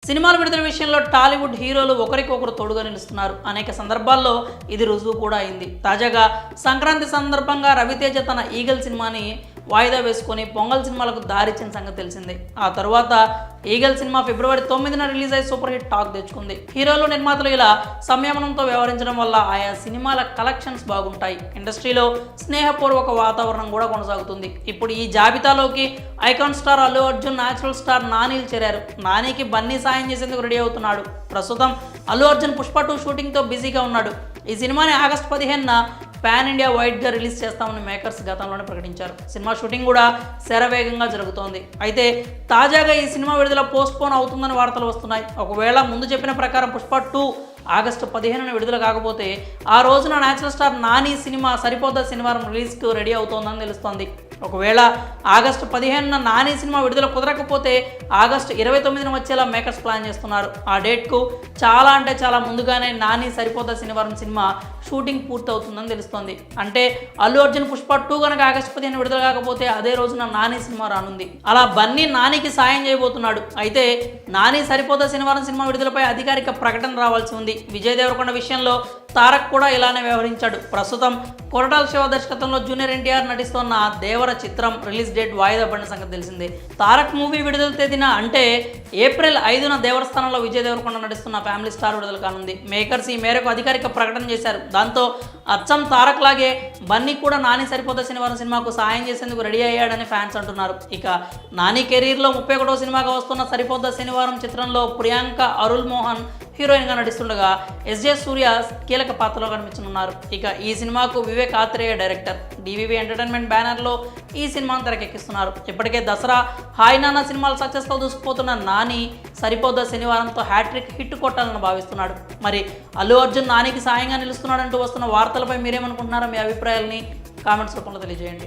సినిమాల విడుదల విషయంలో టాలీవుడ్ హీరోలు ఒకరికొకరు తోడుగా నిలుస్తున్నారు. అనేక సందర్భాల్లో ఇది రుజువు కూడా అయింది. తాజాగా సంక్రాంతి సందర్భంగా రవితేజ తన ఈగల్ సినిమాని వాయిదా వేసుకొని పొంగల్ సినిమాలకు దారిచ్చిన సంగతి తెలిసిందే. ఆ తరువాత ఈగల్ సినిమా ఫిబ్రవరి 9న రిలీజ్ అయి సూపర్ హిట్ టాక్ తెచ్చుకుంది. హీరోలు నిర్మాతలు ఇలా సంయమనంతో వ్యవహరించడం వల్ల ఆయా సినిమాల కలెక్షన్స్ బాగుంటాయి. ఇండస్ట్రీలో స్నేహపూర్వక వాతావరణం కూడా కొనసాగుతుంది. ఇప్పుడు ఈ జాబితాలోకి icon star Allu Arjun, natural star నానీలు చేరారు. నానికి బన్నీ సాయం చేసేందుకు రెడీ అవుతున్నాడు. ప్రస్తుతం అల్లు అర్జున్ పుష్ప 2 షూటింగ్తో బిజీగా ఉన్నాడు. ఈ సినిమాని ఆగస్టు 15న పాన్ ఇండియా వైడ్గా రిలీజ్ చేస్తామని మేకర్స్ గతంలోనే ప్రకటించారు. సినిమా షూటింగ్ కూడా శరవేగంగా జరుగుతోంది. అయితే తాజాగా ఈ సినిమా విడుదల పోస్ట్పోన్ అవుతుందని వార్తలు వస్తున్నాయి. ఒకవేళ ముందు చెప్పిన ప్రకారం పుష్ప 2 ఆగస్టు 15న విడుదల కాకపోతే ఆ రోజున న్యాచురల్ స్టార్ నాని సినిమా సరిపోద్ద శనివారం రిలీజ్కు రెడీ అవుతోందని తెలుస్తోంది. ఒకవేళ ఆగస్టు 15న నాని సినిమా విడుదల కుదరకపోతే ఆగస్టు 29న వచ్చేలా మేకర్స్ ప్లాన్ చేస్తున్నారు. ఆ డేట్కు చాలా ముందుగానే నాని సరిపోద్ద శనివారం సినిమా షూటింగ్ పూర్తవుతుందని తెలుస్తోంది. అంటే అల్లు అర్జున్ పుష్ప 2 కనుక ఆగస్టు 15న విడుదల కాకపోతే అదే రోజున నాని సినిమా రానుంది. అలా బన్నీ నానికి సాయం చేయబోతున్నాడు. అయితే నాని సరిపోద్ద శనివారం సినిమా విడుదలపై అధికారిక ప్రకటన రావాల్సి ఉంది. విజయ్ దేవరకొండ విషయంలో తారక్ కూడా ఇలానే వ్యవహరించాడు. ప్రస్తుతం కొరటాల శివ దర్శకత్వంలో జూనియర్ ఎన్టీఆర్ నటిస్తున్న దేవర చిత్రం రిలీజ్ డేట్ వాయిదా పడిన సంగతి తెలిసిందే. తారక్ మూవీ విడుదల తేదీన అంటే ఏప్రిల్ 5న దేవర స్థానంలో విజయ్ దేవరకొండ నటిస్తున్న ఫ్యామిలీ స్టార్ విడుదల కానుంది. మేకర్స్ ఈ మేరకు అధికారిక ప్రకటన చేశారు. దాంతో అచ్చం తారక్ లాగే బన్నీ కూడా నాని సరిపోత శనివారం సినిమాకు సాయం చేసేందుకు రెడీ అయ్యాడని ఫ్యాన్స్ అంటున్నారు. ఇక నాని కెరీర్లో 31వ సినిమాగా వస్తున్న సరిపోత శనివారం చిత్రంలో ప్రియాంక అరుల్ మోహన్ హీరోయిన్గా నటిస్తుండగా ఎస్జే సూర్య కీలక పాత్రలో కనిపించనున్నారు. ఇక ఈ సినిమాకు Vivek Athreya director. DVV entertainment బ్యానర్లో ఈ సినిమాను తెరకెక్కిస్తున్నారు. ఇప్పటికే దసరా, హాయ్ నాన్న సినిమాలు సక్సెస్తో దూసుకుపోతున్న నాని సరిపోద్ద శనివారంతో హ్యాట్రిక్ హిట్ కొట్టాలని భావిస్తున్నాడు. మరి అల్లు అర్జున్ నానికి సాయంగా నిలుస్తున్నాడంటూ వస్తున్న వార్తలపై మీరేమనుకుంటున్నారో మీ అభిప్రాయాలని కామెంట్స్ రూపంలో తెలియజేయండి.